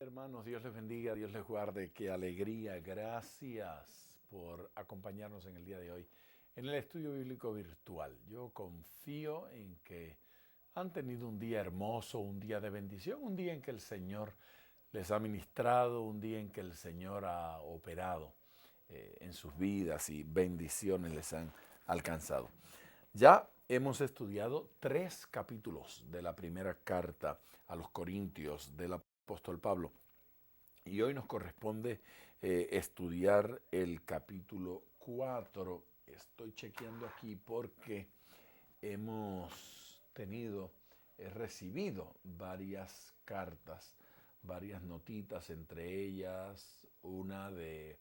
Hermanos, Dios les bendiga, Dios les guarde, qué alegría, gracias por acompañarnos en el día de hoy en el estudio bíblico virtual. Yo confío en que han tenido un día hermoso, un día de bendición, un día en que el Señor les ha ministrado, un día en que el Señor ha operado en sus vidas y bendiciones les han alcanzado. Ya hemos estudiado 3 capítulos de la primera carta a los Corintios del apóstol Pablo. Y hoy nos corresponde estudiar el capítulo 4. Estoy chequeando aquí porque hemos recibido varias cartas, varias notitas, entre ellas una de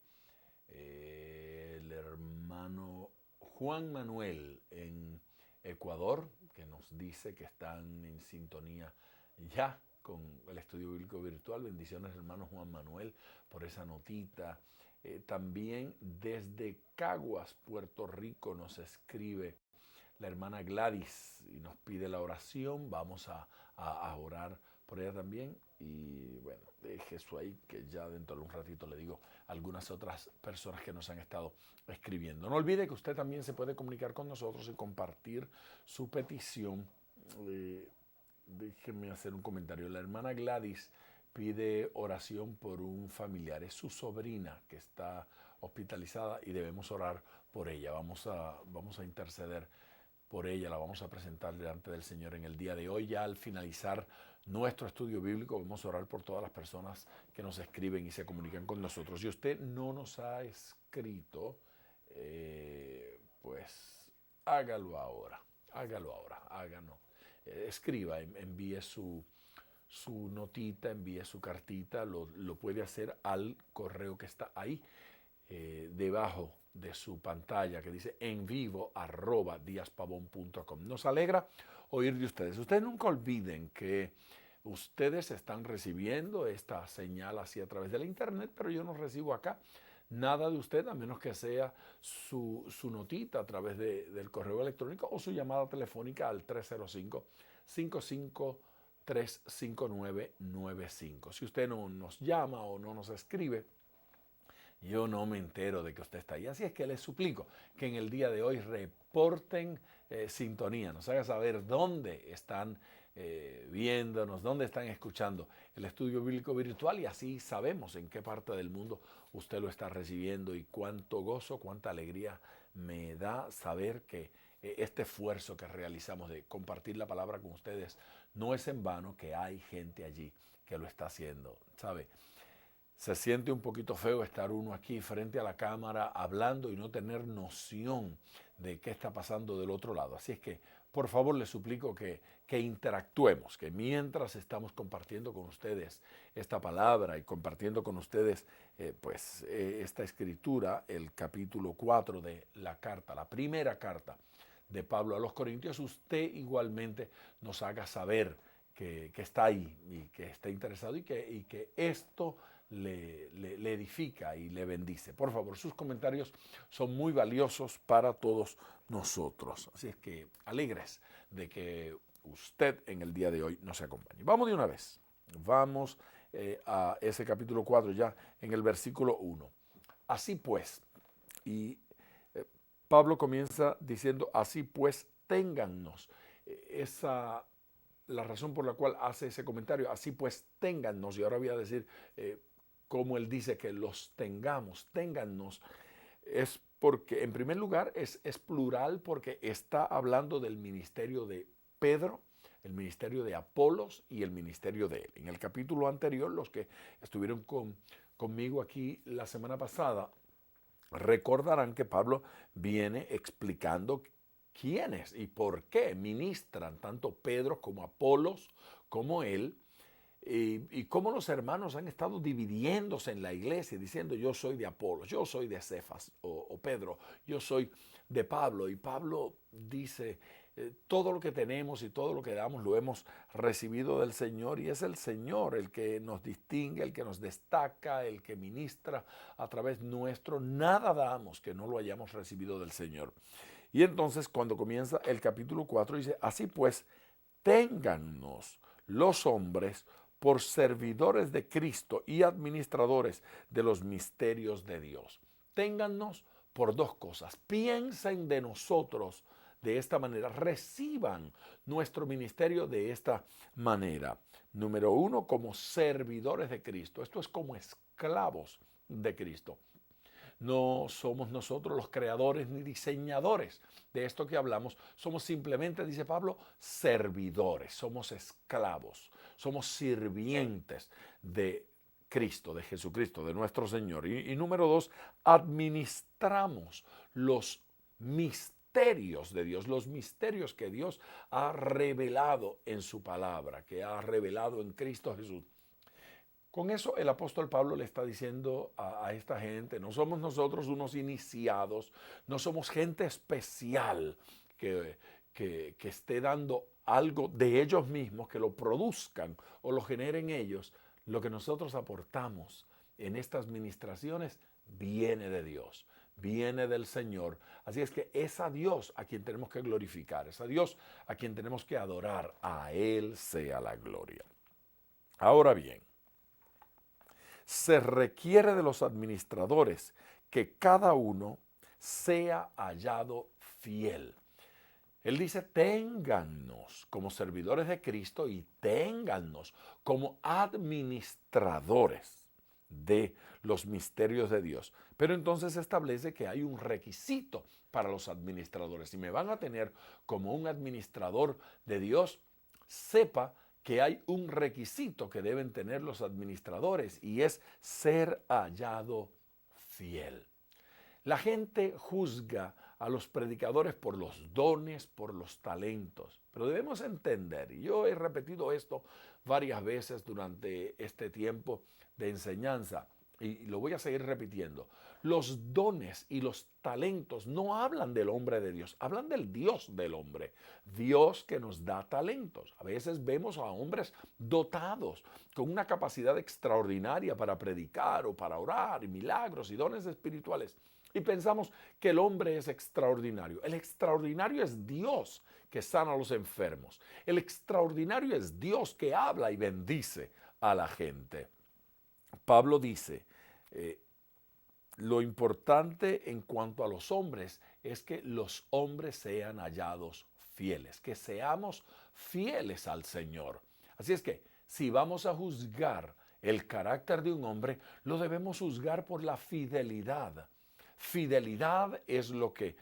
el hermano Juan Manuel en Ecuador, que nos dice que están en sintonía ya con el estudio bíblico virtual. Bendiciones, hermano Juan Manuel, por esa notita. También desde Caguas, Puerto Rico, nos escribe la hermana Gladys y nos pide la oración. Vamos a orar por ella también. Y bueno, deje eso ahí, que ya dentro de un ratito le digo algunas otras personas que nos han estado escribiendo. No olvide que usted también se puede comunicar con nosotros y compartir su petición. Déjenme hacer un comentario. La hermana Gladys pide oración por un familiar. Es su sobrina que está hospitalizada y debemos orar por ella. Vamos a interceder por ella, la vamos a presentar delante del Señor en el día de hoy. Ya al finalizar nuestro estudio bíblico vamos a orar por todas las personas que nos escriben y se comunican con nosotros. Si usted no nos ha escrito, pues háganos. Escriba, envíe su notita, envíe su cartita, lo puede hacer al correo que está ahí debajo de su pantalla, que dice envivo@diaspavon.com. Nos alegra oír de ustedes. Ustedes nunca olviden que ustedes están recibiendo esta señal así a través de la internet, pero yo no recibo acá nada de usted, a menos que sea su notita a través del correo electrónico o su llamada telefónica al 305-553-5995. Si usted no nos llama o no nos escribe, yo no me entero de que usted está ahí. Así es que les suplico que en el día de hoy reporten sintonía, nos haga saber dónde están viéndonos, dónde están escuchando el estudio bíblico virtual, y así sabemos en qué parte del mundo usted lo está recibiendo. Y cuánto gozo, cuánta alegría me da saber que este esfuerzo que realizamos de compartir la palabra con ustedes no es en vano, que hay gente allí que lo está haciendo, ¿sabe? Se siente un poquito feo estar uno aquí frente a la cámara hablando y no tener noción de qué está pasando del otro lado. Así es que, por favor, les suplico que interactuemos, que mientras estamos compartiendo con ustedes esta palabra y compartiendo con ustedes esta escritura, el capítulo 4 de la carta, la primera carta de Pablo a los Corintios, usted igualmente nos haga saber que está ahí y que está interesado y que esto le edifica y le bendice. Por favor, sus comentarios son muy valiosos para todos nosotros. Así es que alegres de que usted en el día de hoy nos acompañe. Vamos de una vez. Vamos a ese capítulo 4 ya en el versículo 1. Así pues, y Pablo comienza diciendo, así pues, téngannos. La razón por la cual hace ese comentario, así pues, téngannos, y ahora voy a decir cómo él dice que los téngannos, es porque, en primer lugar, es plural, porque está hablando del ministerio de Pedro, el ministerio de Apolos y el ministerio de él. En el capítulo anterior, los que estuvieron conmigo aquí la semana pasada, recordarán que Pablo viene explicando quiénes y por qué ministran tanto Pedro como Apolos como él, y cómo los hermanos han estado dividiéndose en la iglesia, diciendo yo soy de Apolos, yo soy de Cefas, o Pedro, yo soy de Pablo. Y Pablo dice, todo lo que tenemos y todo lo que damos lo hemos recibido del Señor, y es el Señor el que nos distingue, el que nos destaca, el que ministra a través nuestro. Nada damos que no lo hayamos recibido del Señor. Y entonces, cuando comienza el capítulo 4, dice, así pues, téngannos los hombres por servidores de Cristo y administradores de los misterios de Dios. Téngannos por dos cosas. Piensen de nosotros de esta manera. Reciban nuestro ministerio de esta manera. Número uno, como servidores de Cristo. Esto es como esclavos de Cristo. No somos nosotros los creadores ni diseñadores de esto que hablamos. Somos simplemente, dice Pablo, servidores. Somos esclavos. Somos sirvientes de Cristo, de Jesucristo, de nuestro Señor. Y número dos, administramos los misterios de Dios, los misterios que Dios ha revelado en su palabra, que ha revelado en Cristo Jesús. Con eso el apóstol Pablo le está diciendo a esta gente, no somos nosotros unos iniciados, no somos gente especial que esté dando algo de ellos mismos, que lo produzcan o lo generen ellos. Lo que nosotros aportamos en estas ministraciones viene de Dios, viene del Señor. Así es que es a Dios a quien tenemos que glorificar, es a Dios a quien tenemos que adorar, a Él sea la gloria. Ahora bien, se requiere de los administradores que cada uno sea hallado fiel. Él dice, téngannos como servidores de Cristo y téngannos como administradores de los misterios de Dios. Pero entonces establece que hay un requisito para los administradores. Si me van a tener como un administrador de Dios, sepa que hay un requisito que deben tener los administradores y es ser hallado fiel. La gente juzga a los predicadores por los dones, por los talentos, pero debemos entender, y yo he repetido esto varias veces durante este tiempo de enseñanza, y lo voy a seguir repitiendo, los dones y los talentos no hablan del hombre de Dios, hablan del Dios del hombre, Dios que nos da talentos. A veces vemos a hombres dotados con una capacidad extraordinaria para predicar o para orar, y milagros y dones espirituales, y pensamos que el hombre es extraordinario. El extraordinario es Dios que sana a los enfermos. El extraordinario es Dios que habla y bendice a la gente. Pablo dice, lo importante en cuanto a los hombres es que los hombres sean hallados fieles, que seamos fieles al Señor. Así es que si vamos a juzgar el carácter de un hombre, lo debemos juzgar por la fidelidad. Fidelidad es lo que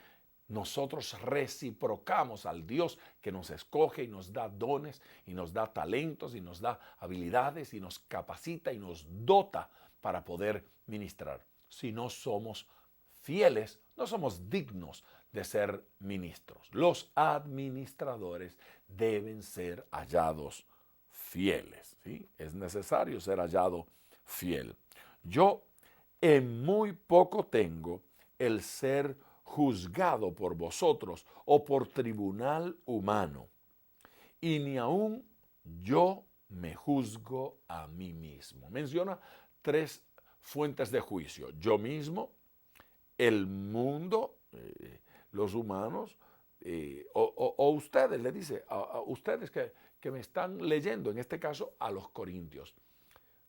nosotros reciprocamos al Dios que nos escoge y nos da dones y nos da talentos y nos da habilidades y nos capacita y nos dota para poder ministrar. Si no somos fieles, no somos dignos de ser ministros. Los administradores deben ser hallados fieles, ¿sí? Es necesario ser hallado fiel. Yo en muy poco tengo el ser juzgado por vosotros o por tribunal humano, y ni aun yo me juzgo a mí mismo. Menciona tres fuentes de juicio: yo mismo, el mundo, los humanos, o ustedes, le dice, a ustedes que me están leyendo, en este caso a los corintios.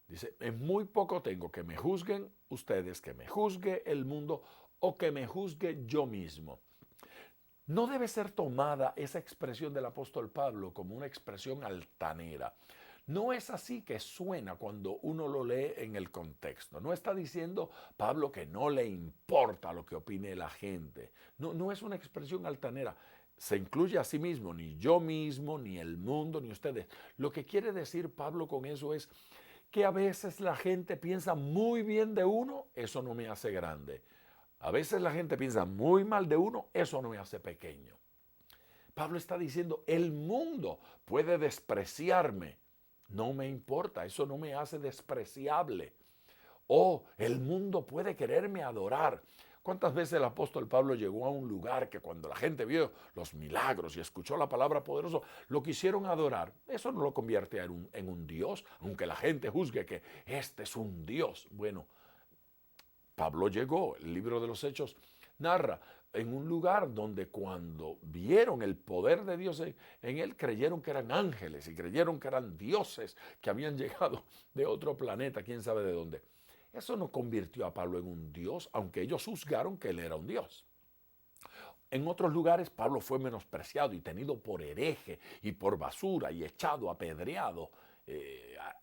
Dice, en muy poco tengo que me juzguen ustedes, que me juzgue el mundo o que me juzgue yo mismo. No debe ser tomada esa expresión del apóstol Pablo como una expresión altanera. No es así que suena cuando uno lo lee en el contexto. No está diciendo Pablo que no le importa lo que opine la gente. No es una expresión altanera. Se incluye a sí mismo, ni yo mismo, ni el mundo, ni ustedes. Lo que quiere decir Pablo con eso es que a veces la gente piensa muy bien de uno, eso no me hace grande. A veces la gente piensa muy mal de uno, eso no me hace pequeño. Pablo está diciendo, el mundo puede despreciarme, no me importa, eso no me hace despreciable. O el mundo puede quererme adorar. ¿Cuántas veces el apóstol Pablo llegó a un lugar que cuando la gente vio los milagros y escuchó la palabra poderosa, lo quisieron adorar? Eso no lo convierte en un Dios, aunque la gente juzgue que este es un Dios. Bueno, Pablo llegó, el libro de los Hechos narra en un lugar donde cuando vieron el poder de Dios en él, creyeron que eran ángeles y creyeron que eran dioses que habían llegado de otro planeta, quién sabe de dónde. Eso no convirtió a Pablo en un dios, aunque ellos juzgaron que él era un dios. En otros lugares Pablo fue menospreciado y tenido por hereje y por basura y echado, apedreado,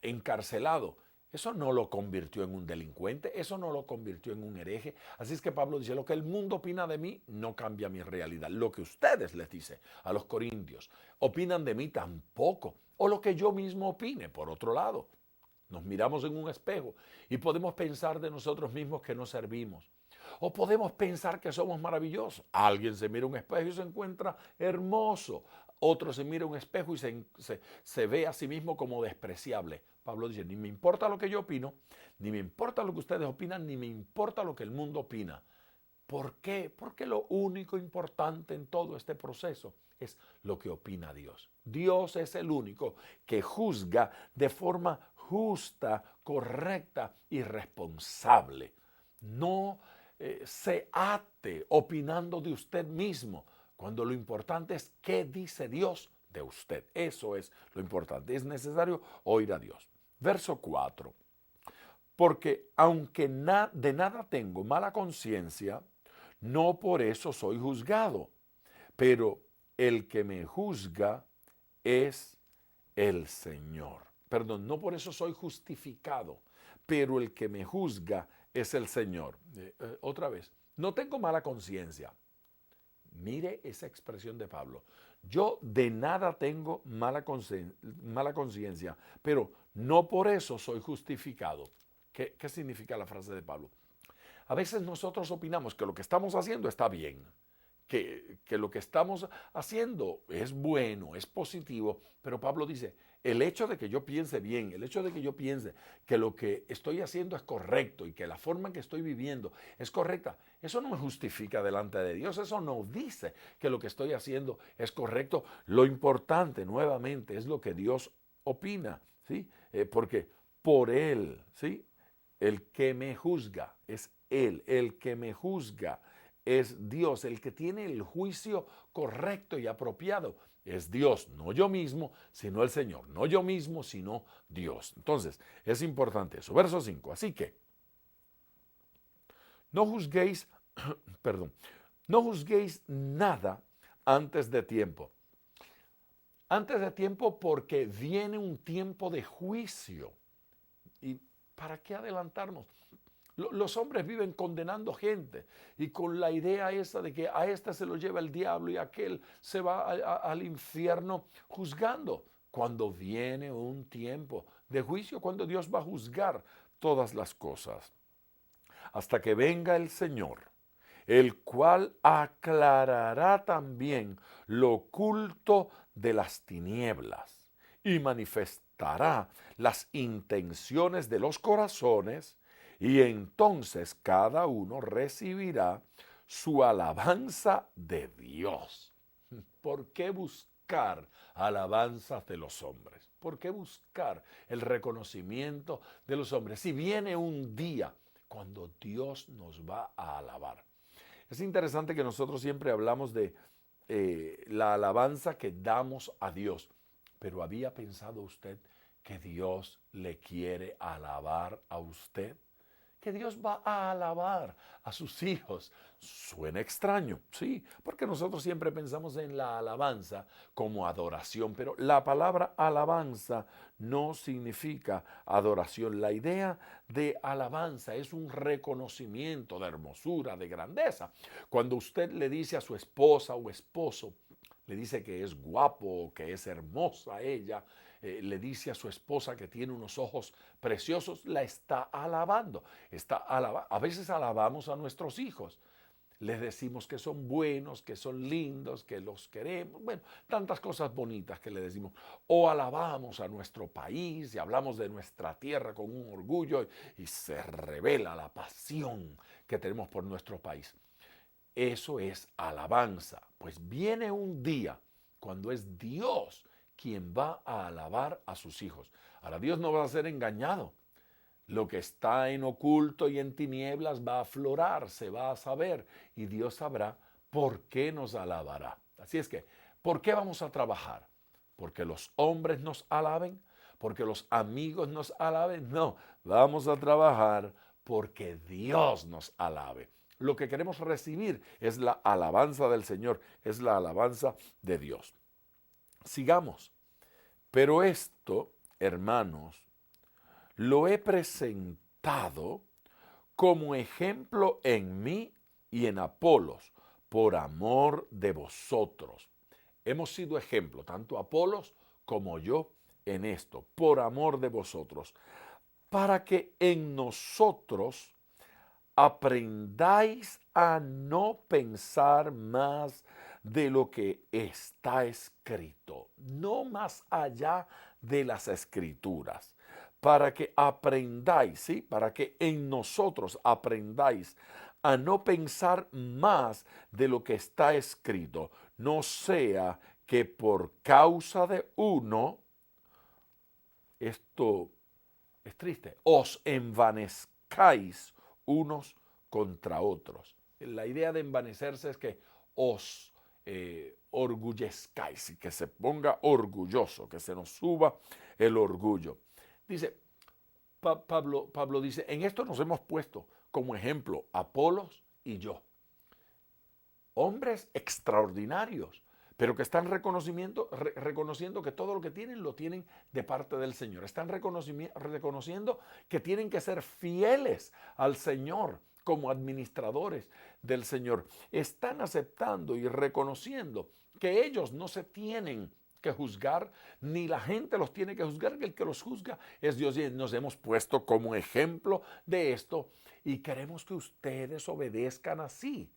encarcelado. Eso no lo convirtió en un delincuente, eso no lo convirtió en un hereje. Así es que Pablo dice, lo que el mundo opina de mí no cambia mi realidad. Lo que ustedes les dice a los corintios, opinan de mí tampoco. O lo que yo mismo opine, por otro lado. Nos miramos en un espejo y podemos pensar de nosotros mismos que no servimos. O podemos pensar que somos maravillosos. Alguien se mira un espejo y se encuentra hermoso. Otro se mira un espejo y se ve a sí mismo como despreciable. Pablo dice, ni me importa lo que yo opino, ni me importa lo que ustedes opinan, ni me importa lo que el mundo opina. ¿Por qué? Porque lo único importante en todo este proceso es lo que opina Dios. Dios es el único que juzga de forma justa, correcta y responsable. No se ate opinando de usted mismo, cuando lo importante es qué dice Dios de usted. Eso es lo importante. Es necesario oír a Dios. Verso 4. Porque aunque de nada tengo mala conciencia, no por eso soy juzgado, pero el que me juzga es el Señor. Perdón, no por eso soy justificado, pero el que me juzga es el Señor. Otra vez, no tengo mala conciencia. Mire esa expresión de Pablo. Yo de nada tengo mala conciencia, pero no por eso soy justificado. ¿Qué significa la frase de Pablo? A veces nosotros opinamos que lo que estamos haciendo está bien, que lo que estamos haciendo es bueno, es positivo, pero Pablo dice, el hecho de que yo piense bien, el hecho de que yo piense que lo que estoy haciendo es correcto y que la forma en que estoy viviendo es correcta, eso no me justifica delante de Dios, eso no dice que lo que estoy haciendo es correcto. Lo importante, nuevamente, es lo que Dios opina, ¿sí? Porque por Él, ¿sí? El que me juzga es Él, el que me juzga es Dios, el que tiene el juicio correcto y apropiado es Dios, no yo mismo, sino el Señor, no yo mismo, sino Dios. Entonces, es importante eso. Verso 5, así que, no juzguéis, perdón, no juzguéis nada antes de tiempo. Antes de tiempo porque viene un tiempo de juicio. ¿Y para qué adelantarnos? Los hombres viven condenando gente y con la idea esa de que a este se lo lleva el diablo y aquel se va al infierno juzgando. Cuando viene un tiempo de juicio, cuando Dios va a juzgar todas las cosas. Hasta que venga el Señor, el cual aclarará también lo oculto de las tinieblas y manifestará las intenciones de los corazones, y entonces cada uno recibirá su alabanza de Dios. ¿Por qué buscar alabanzas de los hombres? ¿Por qué buscar el reconocimiento de los hombres? Si viene un día cuando Dios nos va a alabar. Es interesante que nosotros siempre hablamos de la alabanza que damos a Dios, pero ¿había pensado usted que Dios le quiere alabar a usted? Que Dios va a alabar a sus hijos. Suena extraño, sí, porque nosotros siempre pensamos en la alabanza como adoración, pero la palabra alabanza no significa adoración. La idea de alabanza es un reconocimiento de hermosura, de grandeza. Cuando usted le dice a su esposa o esposo, le dice que es guapo, que es hermosa ella, le dice a su esposa que tiene unos ojos preciosos, la está alabando. A veces alabamos a nuestros hijos. Les decimos que son buenos, que son lindos, que los queremos. Bueno, tantas cosas bonitas que le decimos. O alabamos a nuestro país y hablamos de nuestra tierra con un orgullo y se revela la pasión que tenemos por nuestro país. Eso es alabanza. Pues viene un día cuando es Dios quien va a alabar a sus hijos. Ahora, Dios no va a ser engañado. Lo que está en oculto y en tinieblas va a aflorar, se va a saber y Dios sabrá por qué nos alabará. Así es que, ¿por qué vamos a trabajar? ¿Porque los hombres nos alaben? ¿Porque los amigos nos alaben? No, vamos a trabajar porque Dios nos alabe. Lo que queremos recibir es la alabanza del Señor, es la alabanza de Dios. Sigamos. Pero esto, hermanos, lo he presentado como ejemplo en mí y en Apolos, por amor de vosotros. Hemos sido ejemplo, tanto Apolos como yo, en esto, por amor de vosotros, para que en nosotros aprendáis a no pensar más de lo que está escrito, no más allá de las escrituras, para que aprendáis, ¿sí? Para que en nosotros aprendáis a no pensar más de lo que está escrito, no sea que por causa de uno, esto es triste, os envanezcáis unos contra otros. La idea de envanecerse es que os orgullezcáis y que se ponga orgulloso, que se nos suba el orgullo. Dice, Pablo dice, en esto nos hemos puesto como ejemplo Apolos y yo. Hombres extraordinarios, pero que están reconociendo que todo lo que tienen lo tienen de parte del Señor. Están reconociendo que tienen que ser fieles al Señor como administradores del Señor. Están aceptando y reconociendo que ellos no se tienen que juzgar, ni la gente los tiene que juzgar, que el que los juzga es Dios. Y nos hemos puesto como ejemplo de esto y queremos que ustedes obedezcan así.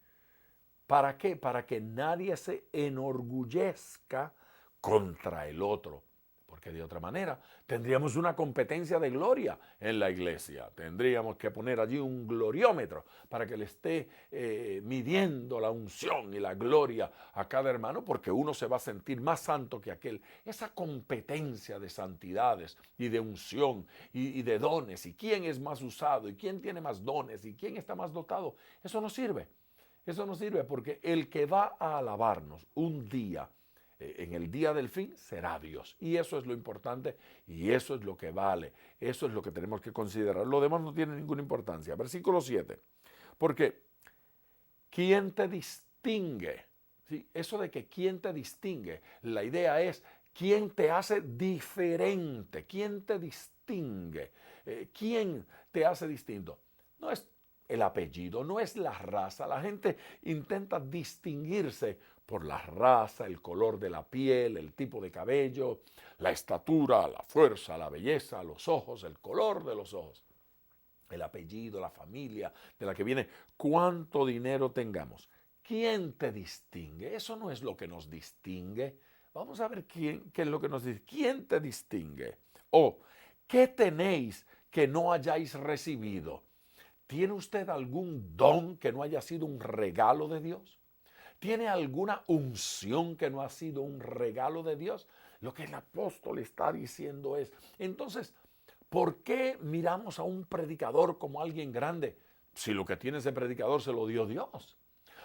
¿Para qué? Para que nadie se enorgullezca contra el otro. Porque de otra manera tendríamos una competencia de gloria en la iglesia. Tendríamos que poner allí un gloriómetro para que le esté midiendo la unción y la gloria a cada hermano, porque uno se va a sentir más santo que aquel. Esa competencia de santidades y de unción y de dones, y quién es más usado, y quién tiene más dones, y quién está más dotado, eso no sirve. Eso no sirve porque el que va a alabarnos un día, en el día del fin, será Dios. Y eso es lo importante y eso es lo que vale. Eso es lo que tenemos que considerar. Lo demás no tiene ninguna importancia. Versículo 7. Porque, ¿quién te distingue? ¿Sí? Eso de que quién te distingue, la idea es quién te hace diferente, quién te distingue, quién te hace distinto. No es el apellido, no es la raza. La gente intenta distinguirse por la raza, el color de la piel, el tipo de cabello, la estatura, la fuerza, la belleza, los ojos, el color de los ojos, el apellido, la familia de la que viene, cuánto dinero tengamos. ¿Quién te distingue? Eso no es lo que nos distingue. Vamos a ver qué es lo que nos distingue. ¿Quién te distingue? O, ¿qué tenéis que no hayáis recibido? ¿Tiene usted algún don que no haya sido un regalo de Dios? ¿Tiene alguna unción que no ha sido un regalo de Dios? Lo que el apóstol está diciendo es, entonces, ¿por qué miramos a un predicador como alguien grande si lo que tiene ese predicador se lo dio Dios?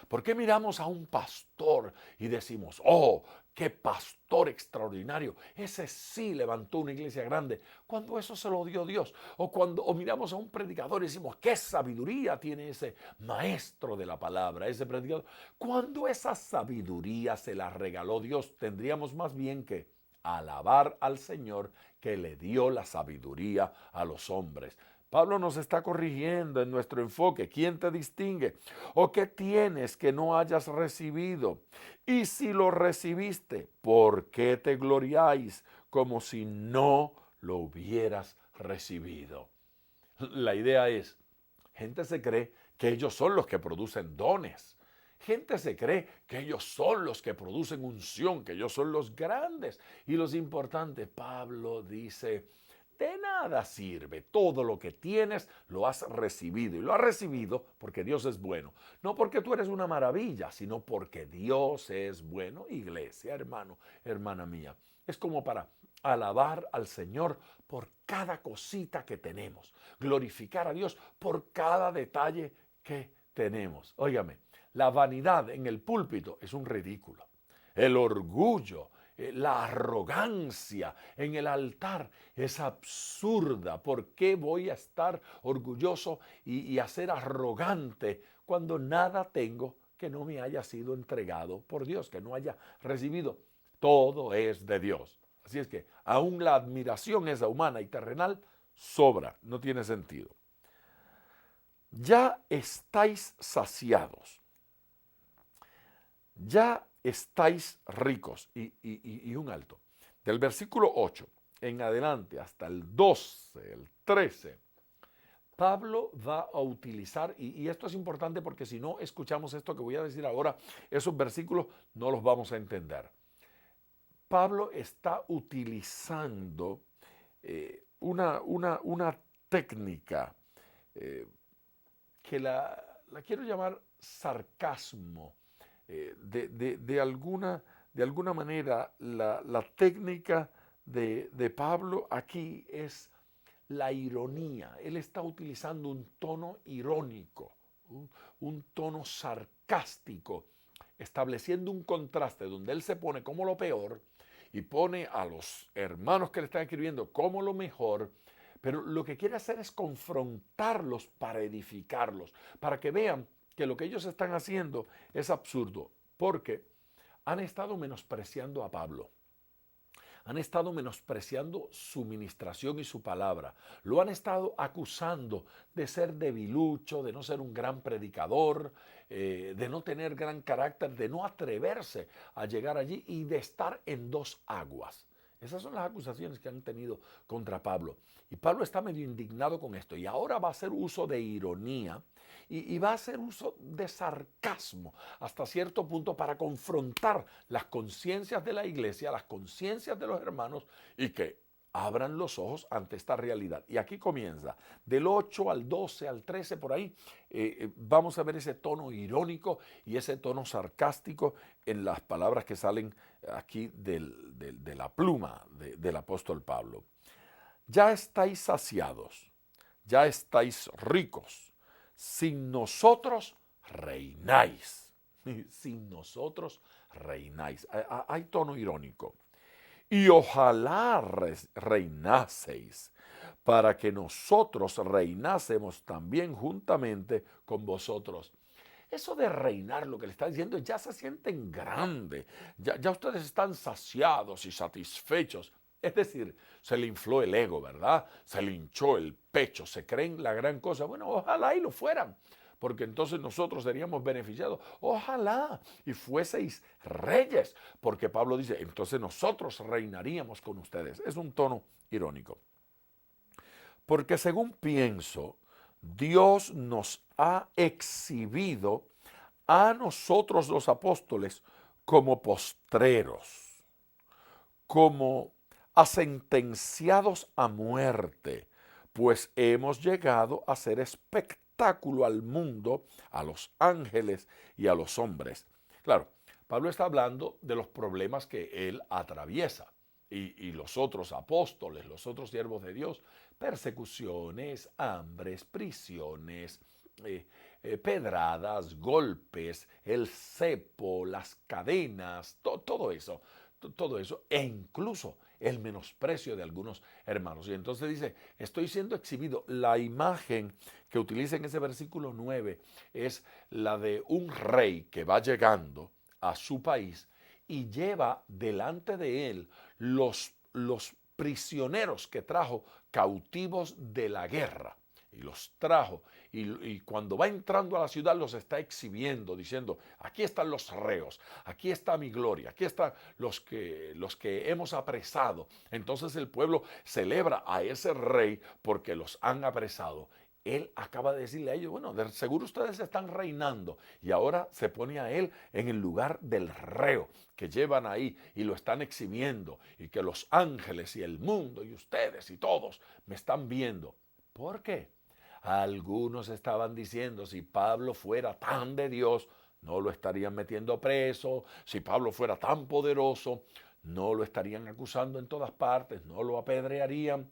¿Por qué miramos a un pastor y decimos, oh, qué pastor extraordinario? Ese sí levantó una iglesia grande, cuando eso se lo dio Dios. O miramos a un predicador y decimos, qué sabiduría tiene ese maestro de la palabra, ese predicador. Cuando esa sabiduría se la regaló Dios, tendríamos más bien que alabar al Señor que le dio la sabiduría a los hombres. Pablo nos está corrigiendo en nuestro enfoque. ¿Quién te distingue? ¿O qué tienes que no hayas recibido? Y si lo recibiste, ¿por qué te gloriáis como si no lo hubieras recibido? La idea es, gente se cree que ellos son los que producen dones. Gente se cree que ellos son los que producen unción, que ellos son los grandes y los importantes. Pablo dice, de nada sirve. Todo lo que tienes lo has recibido. Y lo has recibido porque Dios es bueno. No porque tú eres una maravilla, sino porque Dios es bueno. Iglesia, hermano, hermana mía. Es como para alabar al Señor por cada cosita que tenemos, glorificar a Dios por cada detalle que tenemos. Óigame, la vanidad en el púlpito es un ridículo. El orgullo, la arrogancia en el altar es absurda. ¿Por qué voy a estar orgulloso y a ser arrogante cuando nada tengo que no me haya sido entregado por Dios, que no haya recibido? Todo es de Dios. Así es que aún la admiración esa humana y terrenal sobra, no tiene sentido. Ya estáis saciados, ya estáis ricos, y un alto. Del versículo 8 en adelante hasta el 12, el 13, Pablo va a utilizar, y esto es importante porque si no escuchamos esto que voy a decir ahora, esos versículos no los vamos a entender. Pablo está utilizando una técnica que la quiero llamar sarcasmo. De alguna manera, la técnica de Pablo aquí es la ironía. Él está utilizando un tono irónico, un tono sarcástico, estableciendo un contraste donde él se pone como lo peor y pone a los hermanos que le están escribiendo como lo mejor, pero lo que quiere hacer es confrontarlos para edificarlos, para que vean que lo que ellos están haciendo es absurdo, porque han estado menospreciando a Pablo. Han estado menospreciando su ministración y su palabra. Lo han estado acusando de ser debilucho, de no ser un gran predicador, de no tener gran carácter, de no atreverse a llegar allí y de estar en dos aguas. Esas son las acusaciones que han tenido contra Pablo. Y Pablo está medio indignado con esto. Y ahora va a hacer uso de ironía y va a hacer uso de sarcasmo hasta cierto punto para confrontar las conciencias de la iglesia, las conciencias de los hermanos y que abran los ojos ante esta realidad. Y aquí comienza, del 8 al 12, al 13, por ahí, vamos a ver ese tono irónico y ese tono sarcástico en las palabras que salen aquí de la pluma del apóstol Pablo. Ya estáis saciados, ya estáis ricos, sin nosotros reináis. Sin nosotros reináis. Hay tono irónico. Y ojalá reinaseis, para que nosotros reinásemos también juntamente con vosotros. Eso de reinar, lo que le está diciendo, ya se sienten grandes, ya ustedes están saciados y satisfechos. Es decir, se le infló el ego, ¿verdad? Se le hinchó el pecho, se creen la gran cosa. Bueno, ojalá y lo fueran, porque entonces nosotros seríamos beneficiados. Ojalá y fueseis reyes, porque Pablo dice, entonces nosotros reinaríamos con ustedes. Es un tono irónico. Porque según pienso, Dios nos ha exhibido a nosotros los apóstoles como postreros, como a sentenciados a muerte, pues hemos llegado a ser espectáculo al mundo, a los ángeles y a los hombres. Claro, Pablo está hablando de los problemas que él atraviesa y los otros apóstoles, los otros siervos de Dios, persecuciones, hambres, prisiones, pedradas, golpes, el cepo, las cadenas, todo eso, e incluso el menosprecio de algunos hermanos. Y entonces dice, estoy siendo exhibido. La imagen que utiliza en ese versículo 9 es la de un rey que va llegando a su país y lleva delante de él los prisioneros que trajo cautivos de la guerra. Y los trajo, y cuando va entrando a la ciudad los está exhibiendo, diciendo, aquí están los reos, aquí está mi gloria, aquí están los que hemos apresado. Entonces el pueblo celebra a ese rey porque los han apresado. Él acaba de decirle a ellos, bueno, de seguro ustedes están reinando, y ahora se pone a él en el lugar del reo que llevan ahí y lo están exhibiendo, y que los ángeles y el mundo y ustedes y todos me están viendo. ¿Por qué? Algunos estaban diciendo, si Pablo fuera tan de Dios, no lo estarían metiendo preso. Si Pablo fuera tan poderoso, no lo estarían acusando en todas partes, no lo apedrearían,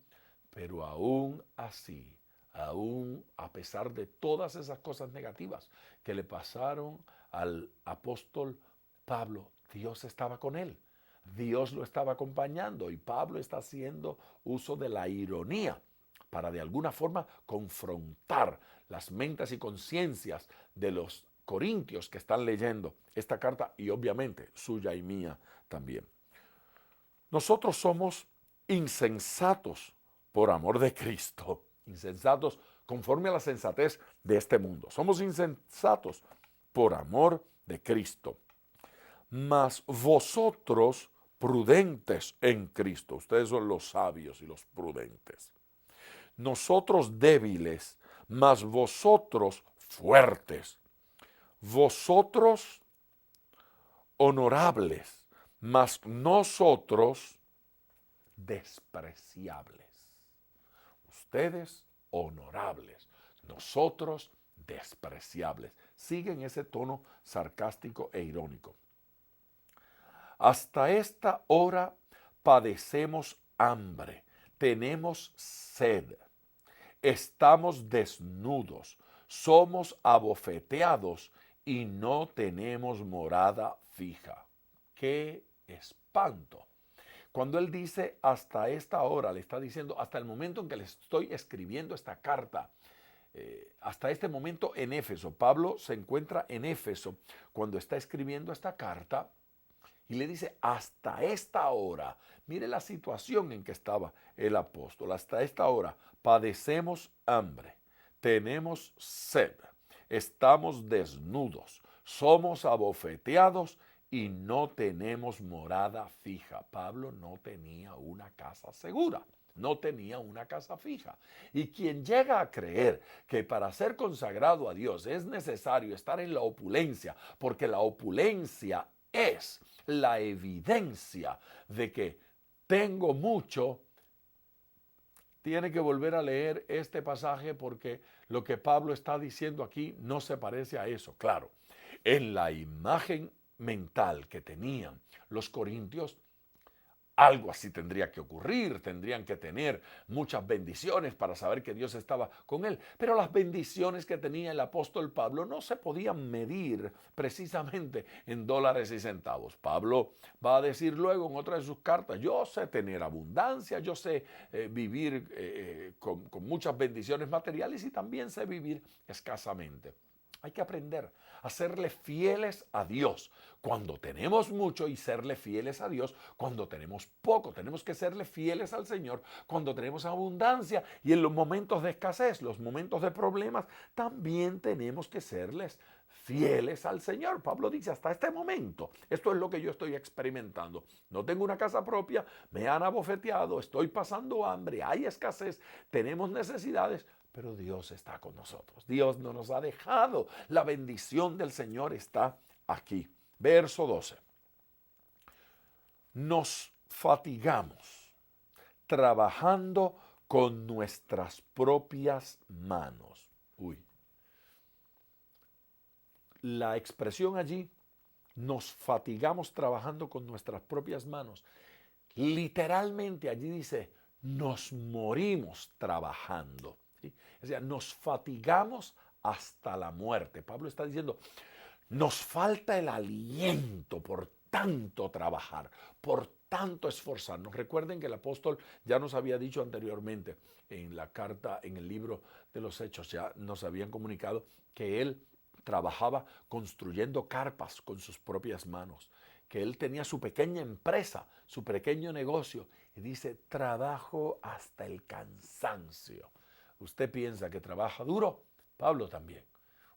pero aún así, aún a pesar de todas esas cosas negativas que le pasaron al apóstol Pablo, Dios estaba con él. Dios lo estaba acompañando y Pablo está haciendo uso de la ironía para de alguna forma confrontar las mentes y conciencias de los corintios que están leyendo esta carta y obviamente suya y mía también. Nosotros somos insensatos por amor de Cristo, insensatos conforme a la sensatez de este mundo. Somos insensatos por amor de Cristo. Mas vosotros prudentes en Cristo. Ustedes son los sabios y los prudentes. Nosotros débiles, mas vosotros fuertes. Vosotros honorables, mas nosotros despreciables. Ustedes honorables, nosotros despreciables. Siguen ese tono sarcástico e irónico. Hasta esta hora padecemos hambre, tenemos sed, estamos desnudos, somos abofeteados y no tenemos morada fija. ¡Qué espanto! Cuando él dice hasta esta hora, le está diciendo hasta el momento en que le estoy escribiendo esta carta. Hasta este momento en Éfeso. Pablo se encuentra en Éfeso cuando está escribiendo esta carta y le dice hasta esta hora. Mire la situación en que estaba el apóstol. Hasta esta hora padecemos hambre, tenemos sed, estamos desnudos, somos abofeteados y no tenemos morada fija. Pablo no tenía una casa segura, no tenía una casa fija. Y quien llega a creer que para ser consagrado a Dios es necesario estar en la opulencia, porque la opulencia es la evidencia de que tengo mucho, tiene que volver a leer este pasaje porque lo que Pablo está diciendo aquí no se parece a eso. Claro, en la imagen mental que tenían los corintios, algo así tendría que ocurrir, tendrían que tener muchas bendiciones para saber que Dios estaba con él. Pero las bendiciones que tenía el apóstol Pablo no se podían medir precisamente en dólares y centavos. Pablo va a decir luego en otra de sus cartas, yo sé tener abundancia, yo sé vivir con muchas bendiciones materiales y también sé vivir escasamente. Hay que aprender a serle fieles a Dios cuando tenemos mucho y serle fieles a Dios cuando tenemos poco. Tenemos que serle fieles al Señor cuando tenemos abundancia y en los momentos de escasez, los momentos de problemas, también tenemos que serles fieles al Señor. Pablo dice, hasta este momento, esto es lo que yo estoy experimentando. No tengo una casa propia, me han abofeteado, estoy pasando hambre, hay escasez, tenemos necesidades, pero Dios está con nosotros. Dios no nos ha dejado. La bendición del Señor está aquí. Verso 12. Nos fatigamos trabajando con nuestras propias manos. Uy. La expresión allí, nos fatigamos trabajando con nuestras propias manos. Literalmente allí dice, nos morimos trabajando. ¿Sí? O sea, nos fatigamos hasta la muerte. Pablo está diciendo, nos falta el aliento por tanto trabajar, por tanto esforzarnos. Recuerden que el apóstol ya nos había dicho anteriormente en la carta, en el libro de los Hechos, ya nos habían comunicado que él trabajaba construyendo carpas con sus propias manos, que él tenía su pequeña empresa, su pequeño negocio, y dice, trabajo hasta el cansancio. ¿Usted piensa que trabaja duro? Pablo también.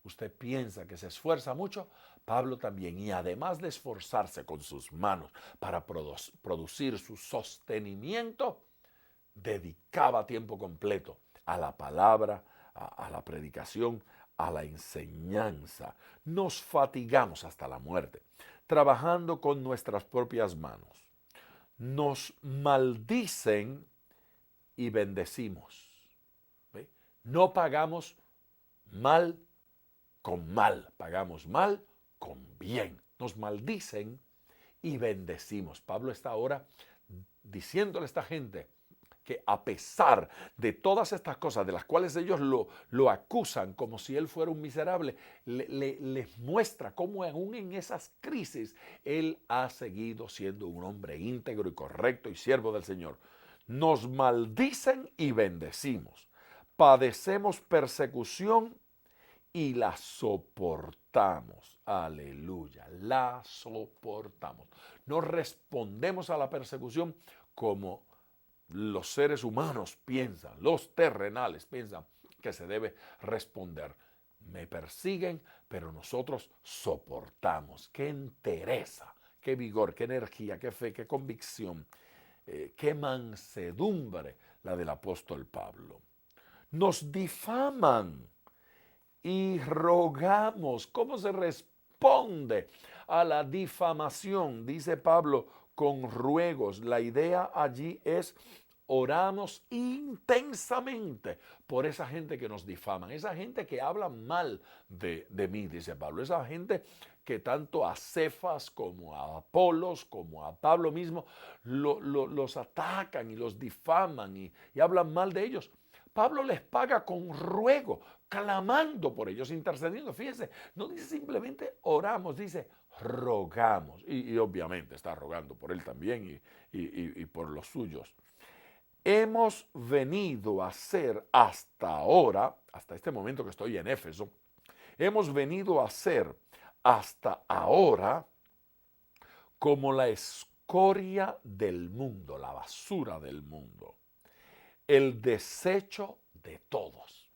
¿Usted piensa que se esfuerza mucho? Pablo también. Y además de esforzarse con sus manos para producir su sostenimiento, dedicaba tiempo completo a la palabra, a la predicación, a la enseñanza. Nos fatigamos hasta la muerte, trabajando con nuestras propias manos. Nos maldicen y bendecimos. ¿Ve? No pagamos mal con mal, pagamos mal con bien. Nos maldicen y bendecimos. Pablo está ahora diciéndole a esta gente que a pesar de todas estas cosas de las cuales ellos lo acusan como si él fuera un miserable, les muestra cómo aún en esas crisis él ha seguido siendo un hombre íntegro y correcto y siervo del Señor. Nos maldicen y bendecimos. Padecemos persecución y la soportamos. Aleluya, la soportamos. No respondemos a la persecución como los seres humanos piensan, los terrenales piensan que se debe responder. Me persiguen, pero nosotros soportamos. Qué entereza, qué vigor, qué energía, qué fe, qué convicción, qué mansedumbre la del apóstol Pablo. Nos difaman y rogamos. ¿Cómo se responde a la difamación? Dice Pablo, con ruegos. La idea allí es oramos intensamente por esa gente que nos difaman, esa gente que habla mal de mí, dice Pablo, esa gente que tanto a Cefas como a Apolos como a Pablo mismo los atacan y los difaman y hablan mal de ellos. Pablo les paga con ruego, clamando por ellos, intercediendo. Fíjense, no dice simplemente oramos, dice rogamos. Y obviamente está rogando por él también y por los suyos. Hemos venido a ser hasta ahora, hasta este momento que estoy en Éfeso, hemos venido a ser hasta ahora como la escoria del mundo, la basura del mundo, el desecho de todos.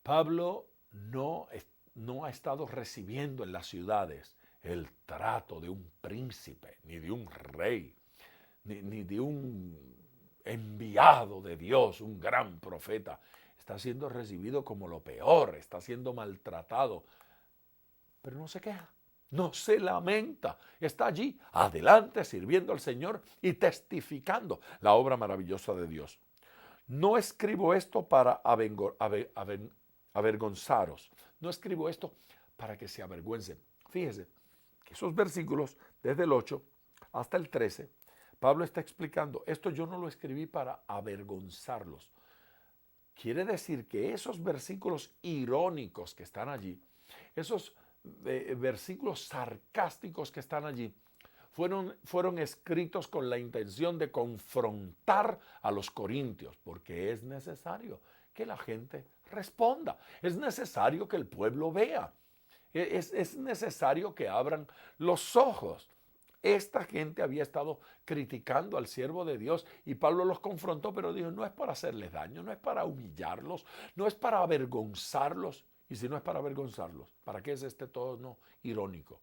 Pablo no ha estado recibiendo en las ciudades el trato de un príncipe, ni de un rey, ni de un enviado de Dios, un gran profeta. Está siendo recibido como lo peor, está siendo maltratado, pero no se queja. No se lamenta, está allí, adelante, sirviendo al Señor y testificando la obra maravillosa de Dios. No escribo esto para avergonzaros, no escribo esto para que se avergüencen. Fíjese que esos versículos, desde el 8 hasta el 13, Pablo está explicando, esto yo no lo escribí para avergonzarlos. Quiere decir que esos versículos irónicos que están allí, esos versículos sarcásticos que están allí, fueron escritos con la intención de confrontar a los corintios, porque es necesario que la gente responda, es necesario que el pueblo vea, es necesario que abran los ojos. Esta gente había estado criticando al siervo de Dios y Pablo los confrontó, pero dijo, no es para hacerles daño, no es para humillarlos, no es para avergonzarlos. Y si no es para avergonzarlos, ¿para qué es este tono irónico?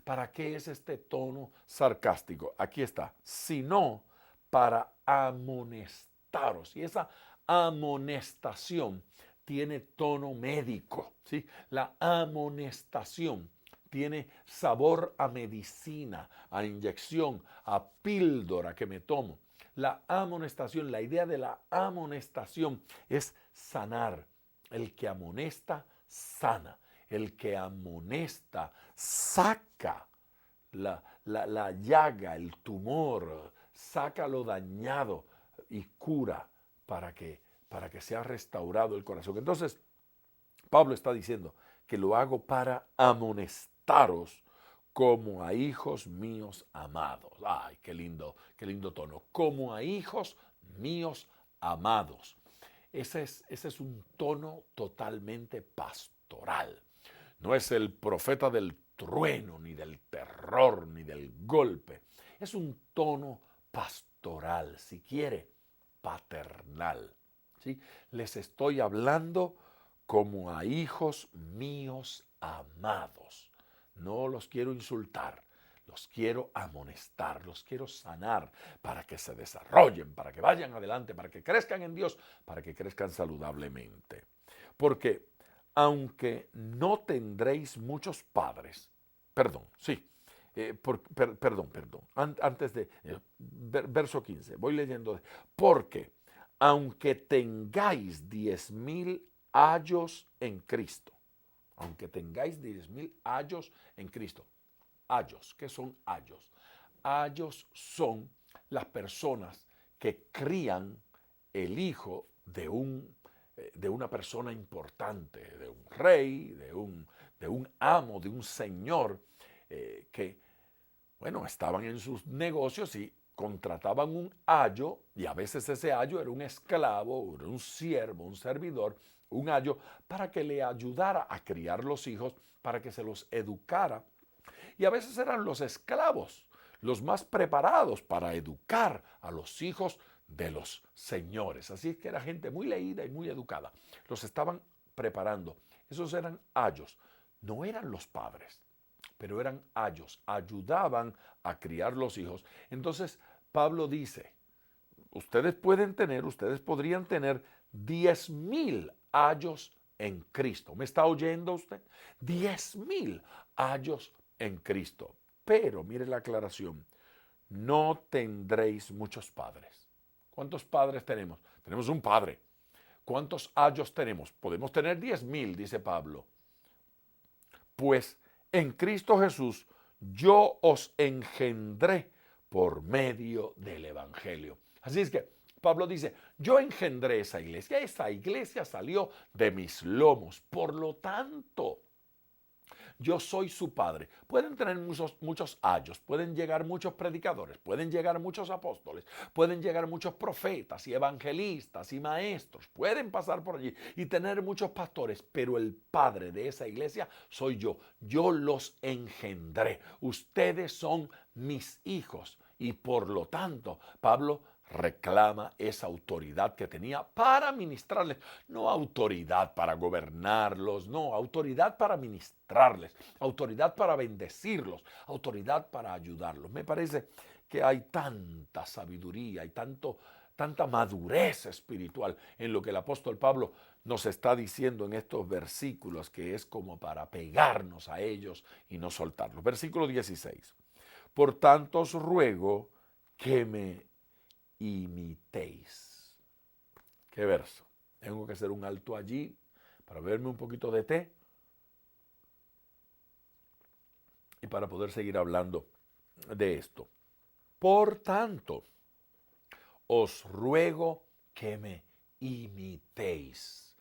¿Para qué es este tono sarcástico? Aquí está, sino para amonestaros. Y esa amonestación tiene tono médico, ¿sí? La amonestación tiene sabor a medicina, a inyección, a píldora que me tomo. La amonestación, la idea de la amonestación es sanar. El que amonesta, sana. El que amonesta, saca la llaga, el tumor, saca lo dañado y cura para que sea restaurado el corazón. Entonces, Pablo está diciendo que lo hago para amonestaros como a hijos míos amados. Ay, qué lindo tono. Como a hijos míos amados. Ese es un tono totalmente pastoral. No es el profeta del trueno, ni del terror, ni del golpe. Es un tono pastoral, si quiere, paternal. ¿Sí? Les estoy hablando como a hijos míos amados. No los quiero insultar, los quiero amonestar, los quiero sanar para que se desarrollen, para que vayan adelante, para que crezcan en Dios, para que crezcan saludablemente. Porque aunque no tendréis muchos padres, antes de verso 15, voy leyendo, porque aunque tengáis 10,000 años en Cristo, aunque tengáis 10,000 años en Cristo, ayos. ¿Qué son ayos? Ayos son las personas que crían el hijo de una persona importante, de un rey, de un amo, de un señor, que, bueno, estaban en sus negocios y contrataban un ayo, y a veces ese ayo era un esclavo, era un siervo, un servidor, un ayo, para que le ayudara a criar los hijos, para que se los educara. Y a veces eran los esclavos los más preparados para educar a los hijos de los señores. Así es que era gente muy leída y muy educada. Los estaban preparando. Esos eran ayos. No eran los padres, pero eran ayos. Ayudaban a criar los hijos. Entonces Pablo dice, ustedes podrían tener 10,000 ayos en Cristo. ¿Me está oyendo usted? 10,000 ayos en Cristo. Pero, mire la aclaración, no tendréis muchos padres. ¿Cuántos padres tenemos? Tenemos un padre. ¿Cuántos ayos tenemos? Podemos tener 10,000, dice Pablo. Pues en Cristo Jesús yo os engendré por medio del Evangelio. Así es que Pablo dice, yo engendré esa iglesia salió de mis lomos, por lo tanto, yo soy su padre. Pueden tener muchos ayos, pueden llegar muchos predicadores, pueden llegar muchos apóstoles, pueden llegar muchos profetas y evangelistas y maestros, pueden pasar por allí y tener muchos pastores, pero el padre de esa iglesia soy yo. Yo los engendré. Ustedes son mis hijos y por lo tanto, Pablo reclama esa autoridad que tenía para ministrarles, no autoridad para gobernarlos, no, autoridad para ministrarles, autoridad para bendecirlos, autoridad para ayudarlos. Me parece que hay tanta sabiduría y tanta madurez espiritual en lo que el apóstol Pablo nos está diciendo en estos versículos, que es como para pegarnos a ellos y no soltarlos. Versículo 16. Por tanto os ruego que me imitéis. ¿Qué verso? Tengo que hacer un alto allí para beberme un poquito de té y para poder seguir hablando de esto. Por tanto, os ruego que me imitéis.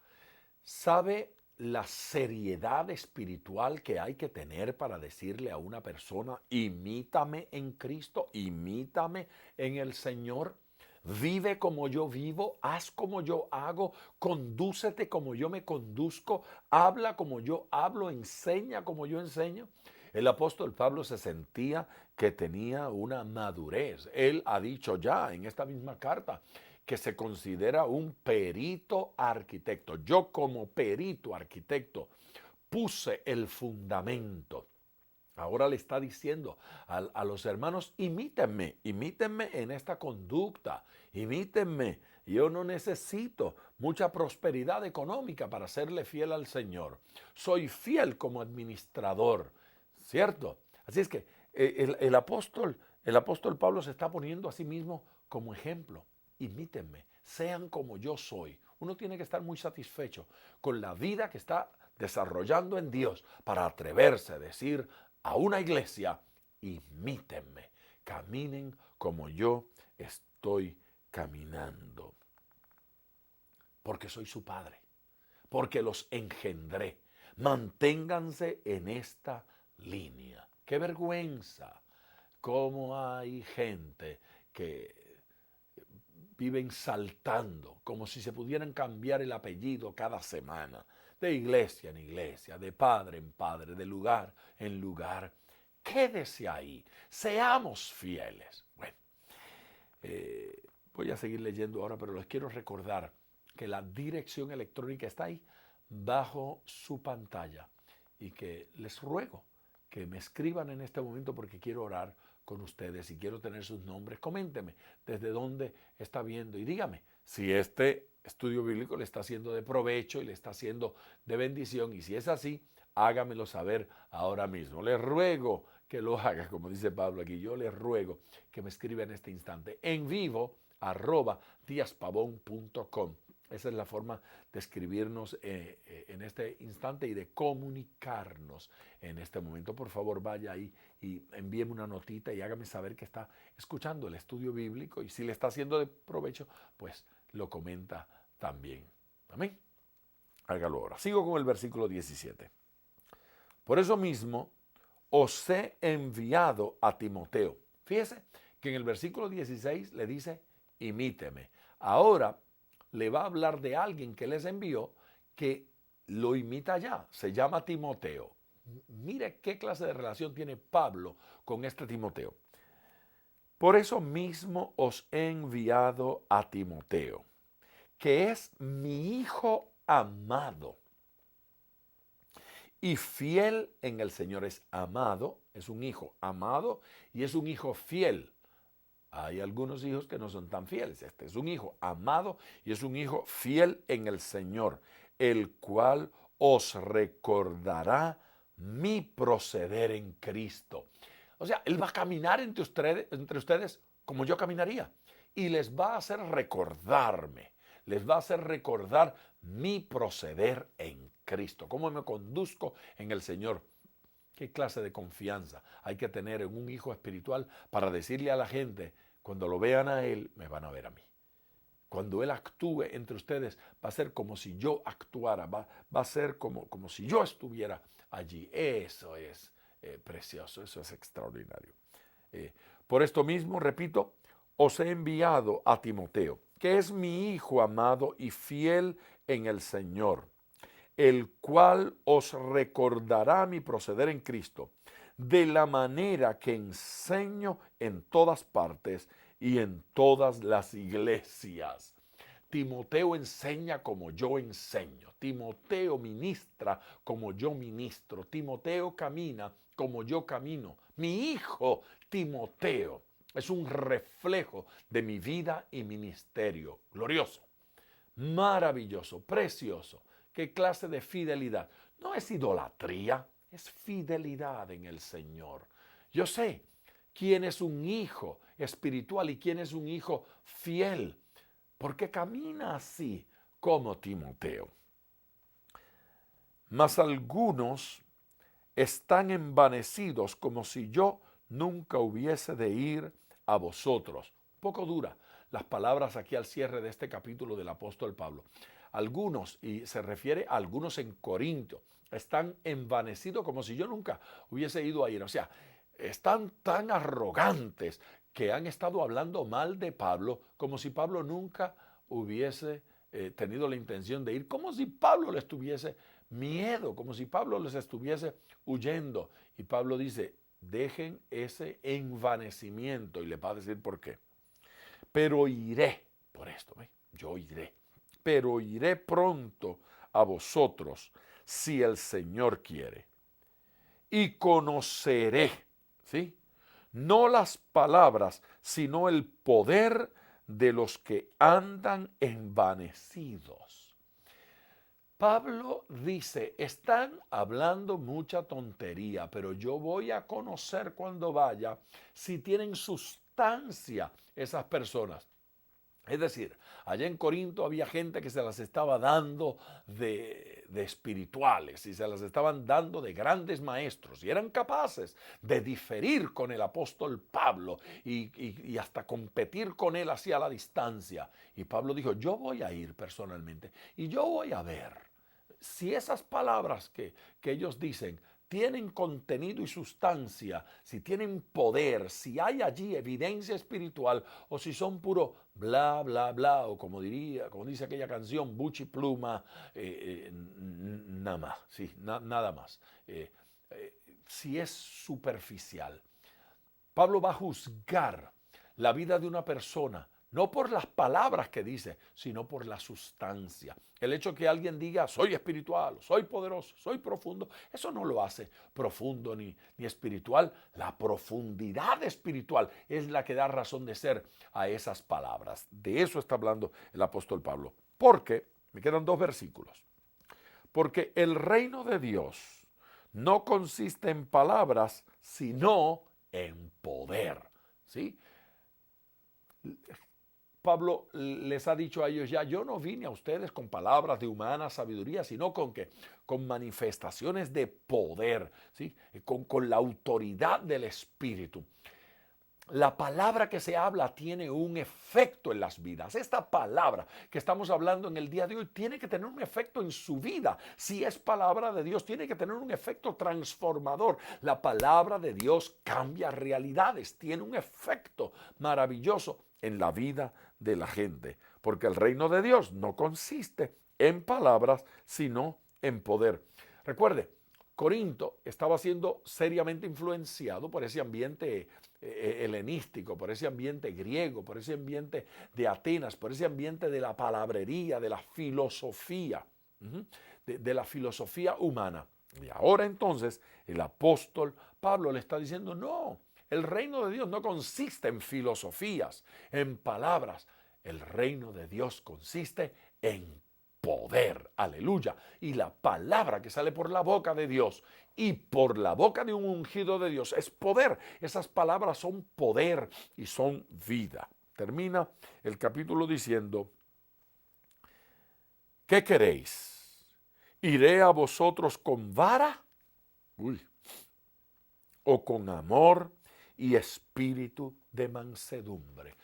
¿Sabe la seriedad espiritual que hay que tener para decirle a una persona, imítame en Cristo, imítame en el Señor? Vive como yo vivo, haz como yo hago, condúcete como yo me conduzco, habla como yo hablo, enseña como yo enseño. El apóstol Pablo se sentía que tenía una madurez. Él ha dicho ya en esta misma carta que se considera un perito arquitecto. Yo como perito arquitecto puse el fundamento. Ahora le está diciendo a los hermanos, imítenme en esta conducta, imítenme. Yo no necesito mucha prosperidad económica para serle fiel al Señor. Soy fiel como administrador, ¿cierto? Así es que el apóstol Pablo se está poniendo a sí mismo como ejemplo. Imítenme, sean como yo soy. Uno tiene que estar muy satisfecho con la vida que está desarrollando en Dios para atreverse a decir a una iglesia, imítenme, caminen como yo estoy caminando. Porque soy su padre, porque los engendré. Manténganse en esta línea. ¡Qué vergüenza! Cómo hay gente que viven saltando, como si se pudieran cambiar el apellido cada semana, de iglesia en iglesia, de padre en padre, de lugar en lugar. Quédese ahí, seamos fieles. Bueno, voy a seguir leyendo ahora, pero les quiero recordar que la dirección electrónica está ahí, bajo su pantalla, y que les ruego que me escriban en este momento porque quiero orar con ustedes y quiero tener sus nombres. Coménteme desde dónde está viendo y dígame si este estudio bíblico le está haciendo de provecho y le está haciendo de bendición, y si es así, hágamelo saber ahora mismo. Les ruego que lo haga, como dice Pablo aquí, yo les ruego que me escriba en este instante en vivo @diaspavon.com. Esa es la forma de escribirnos en este instante y de comunicarnos en este momento. Por favor, vaya ahí y envíeme una notita y hágame saber que está escuchando el estudio bíblico, y si le está haciendo de provecho, pues lo comenta también. Amén. Hágalo ahora. Sigo con el versículo 17. Por eso mismo os he enviado a Timoteo. Fíjese que en el versículo 16 le dice, imíteme. Ahora le va a hablar de alguien que les envió, que lo imita ya. Se llama Timoteo. Mire qué clase de relación tiene Pablo con este Timoteo. Por eso mismo os he enviado a Timoteo, que es mi hijo amado y fiel en el Señor. Es amado, es un hijo amado y es un hijo fiel. Hay algunos hijos que no son tan fieles. Este es un hijo amado y es un hijo fiel en el Señor, el cual os recordará mi proceder en Cristo. O sea, Él va a caminar entre ustedes como yo caminaría, y les va a hacer recordarme, les va a hacer recordar mi proceder en Cristo, cómo me conduzco en el Señor. ¿Qué clase de confianza hay que tener en un hijo espiritual para decirle a la gente, cuando lo vean a Él, me van a ver a mí? Cuando Él actúe entre ustedes, va a ser como si yo actuara, va a ser como si yo estuviera allí. Eso es precioso, eso es extraordinario. Por esto mismo, repito, os he enviado a Timoteo, que es mi hijo amado y fiel en el Señor, el cual os recordará mi proceder en Cristo, de la manera que enseño en todas partes y en todas las iglesias. Timoteo enseña como yo enseño. Timoteo ministra como yo ministro. Timoteo camina como yo camino. Mi hijo Timoteo es un reflejo de mi vida y ministerio. Glorioso, maravilloso, precioso. ¿Qué clase de fidelidad? No es idolatría, es fidelidad en el Señor. Yo sé quién es un hijo espiritual y quién es un hijo fiel, porque camina así como Timoteo. Mas algunos están envanecidos como si yo nunca hubiese de ir a vosotros. Un poco dura las palabras aquí al cierre de este capítulo del apóstol Pablo. Algunos, y se refiere a algunos en Corinto, están envanecidos como si yo nunca hubiese ido a ir. O sea, están tan arrogantes que han estado hablando mal de Pablo como si Pablo nunca hubiese tenido la intención de ir, como si Pablo les tuviese miedo, como si Pablo les estuviese huyendo. Y Pablo dice, dejen ese envanecimiento, y le va a decir por qué. Pero iré, por esto, yo iré, pero iré pronto a vosotros si el Señor quiere. Y conoceré, ¿sí?, no las palabras, sino el poder de los que andan envanecidos. Pablo dice, están hablando mucha tontería, pero yo voy a conocer cuando vaya si tienen sustancia esas personas. Es decir, allá en Corinto había gente que se las estaba dando de espirituales y se las estaban dando de grandes maestros y eran capaces de diferir con el apóstol Pablo y hasta competir con él así a la distancia. Y Pablo dijo, yo voy a ir personalmente y yo voy a ver si esas palabras que ellos dicen tienen contenido y sustancia, si tienen poder, si hay allí evidencia espiritual o si son puro bla, bla, bla, o como dice aquella canción, buchi pluma, nada más, sí, nada más. Si es superficial. Pablo va a juzgar la vida de una persona no por las palabras que dice, sino por la sustancia. El hecho que alguien diga, soy espiritual, soy poderoso, soy profundo, eso no lo hace profundo ni espiritual. La profundidad espiritual es la que da razón de ser a esas palabras. De eso está hablando el apóstol Pablo. Porque, me quedan 2 versículos, porque el reino de Dios no consiste en palabras, sino en poder. ¿Sí? Pablo les ha dicho a ellos ya, yo no vine a ustedes con palabras de humana sabiduría, sino con manifestaciones de poder, ¿sí? Con la autoridad del Espíritu. La palabra que se habla tiene un efecto en las vidas. Esta palabra que estamos hablando en el día de hoy tiene que tener un efecto en su vida. Si es palabra de Dios, tiene que tener un efecto transformador. La palabra de Dios cambia realidades, tiene un efecto maravilloso en la vida de la gente. Porque el reino de Dios no consiste en palabras, sino en poder. Recuerde, Corinto estaba siendo seriamente influenciado por ese ambiente helenístico, por ese ambiente griego, por ese ambiente de Atenas, por ese ambiente de la palabrería, de la filosofía, de la filosofía humana. Y ahora entonces el apóstol Pablo le está diciendo, no, el reino de Dios no consiste en filosofías, en palabras. El reino de Dios consiste en poder, aleluya. Y la palabra que sale por la boca de Dios y por la boca de un ungido de Dios es poder. Esas palabras son poder y son vida. Termina el capítulo diciendo, ¿qué queréis? ¿Iré a vosotros con vara? ¿O con amor y espíritu de mansedumbre?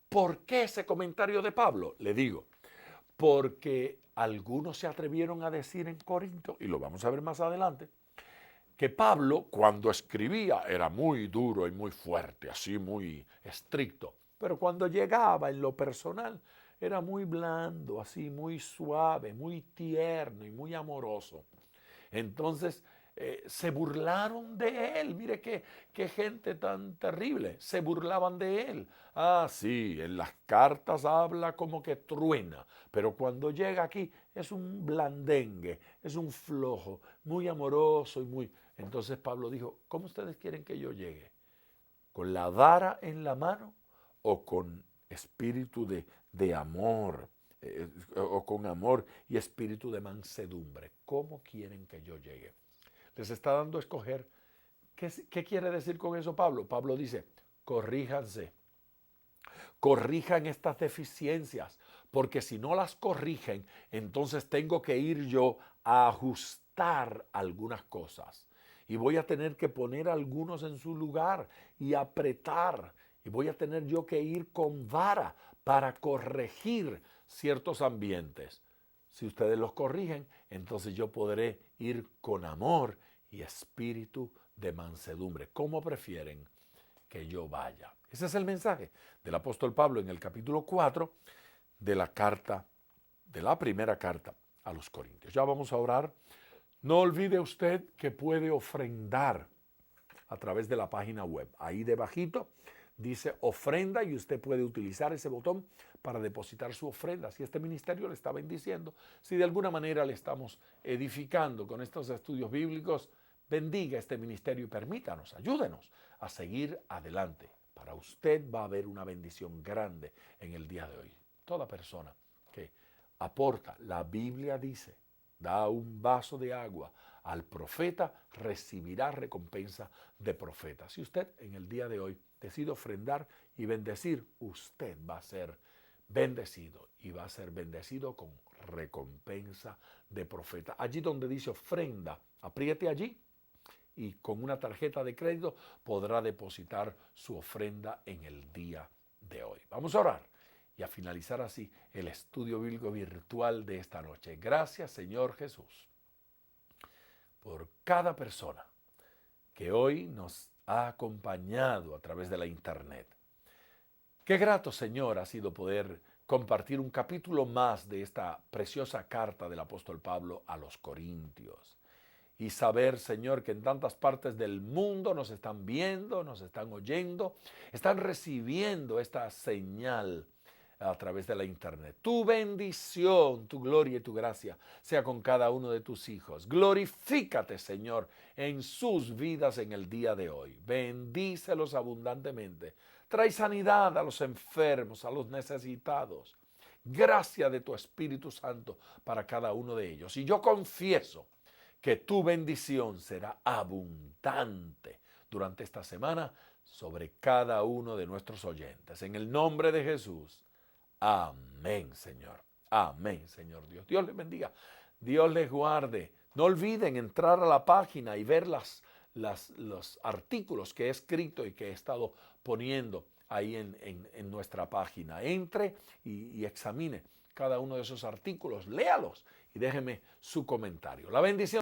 ¿Por qué ese comentario de Pablo? Le digo, porque algunos se atrevieron a decir en Corinto, y lo vamos a ver más adelante, que Pablo cuando escribía era muy duro y muy fuerte, así muy estricto, pero cuando llegaba en lo personal era muy blando, así muy suave, muy tierno y muy amoroso. Entonces se burlaron de él. Mire qué gente tan terrible. Se burlaban de él. Ah, sí, en las cartas habla como que truena, pero cuando llega aquí es un blandengue, es un flojo, muy amoroso y muy... Entonces Pablo dijo, ¿cómo ustedes quieren que yo llegue? ¿Con la vara en la mano o con espíritu de amor? O con amor y espíritu de mansedumbre. ¿Cómo quieren que yo llegue? Les está dando a escoger. ¿Qué quiere decir con eso Pablo? Pablo dice, corríjanse, corrijan estas deficiencias, porque si no las corrigen, entonces tengo que ir yo a ajustar algunas cosas. Y voy a tener que poner algunos en su lugar y apretar. Y voy a tener yo que ir con vara para corregir ciertos ambientes. Si ustedes los corrigen, entonces yo podré ir con amor y espíritu de mansedumbre. ¿Cómo prefieren que yo vaya? Ese es el mensaje del apóstol Pablo en el capítulo 4 de la primera carta a los Corintios. Ya vamos a orar. No olvide usted que puede ofrendar a través de la página web. Ahí debajito dice ofrenda y usted puede utilizar ese botón para depositar su ofrenda. Si este ministerio le está bendiciendo, si de alguna manera le estamos edificando con estos estudios bíblicos, bendiga este ministerio y permítanos, ayúdenos a seguir adelante. Para usted va a haber una bendición grande en el día de hoy. Toda persona que aporta, la Biblia dice, da un vaso de agua al profeta, recibirá recompensa de profeta. Si usted en el día de hoy decide ofrendar y bendecir, usted va a ser bendecido y va a ser bendecido con recompensa de profeta. Allí donde dice ofrenda, apriete allí y con una tarjeta de crédito podrá depositar su ofrenda en el día de hoy. Vamos a orar y a finalizar así el estudio bíblico virtual de esta noche. Gracias, Señor Jesús, por cada persona que hoy nos ha acompañado a través de la internet. Qué grato, Señor, ha sido poder compartir un capítulo más de esta preciosa carta del apóstol Pablo a los Corintios. Y saber, Señor, que en tantas partes del mundo nos están viendo, nos están oyendo, están recibiendo esta señal a través de la internet. Tu bendición, tu gloria y tu gracia sea con cada uno de tus hijos. Glorifícate, Señor, en sus vidas en el día de hoy. Bendícelos abundantemente. Trae sanidad a los enfermos, a los necesitados. Gracia de tu Espíritu Santo para cada uno de ellos. Y yo confieso que tu bendición será abundante durante esta semana sobre cada uno de nuestros oyentes. En el nombre de Jesús. Amén, Señor. Amén, Señor Dios. Dios les bendiga. Dios les guarde. No olviden entrar a la página y ver los artículos que he escrito y que he estado poniendo ahí en nuestra página. Entre y examine cada uno de esos artículos, léalos y déjeme su comentario. La bendición.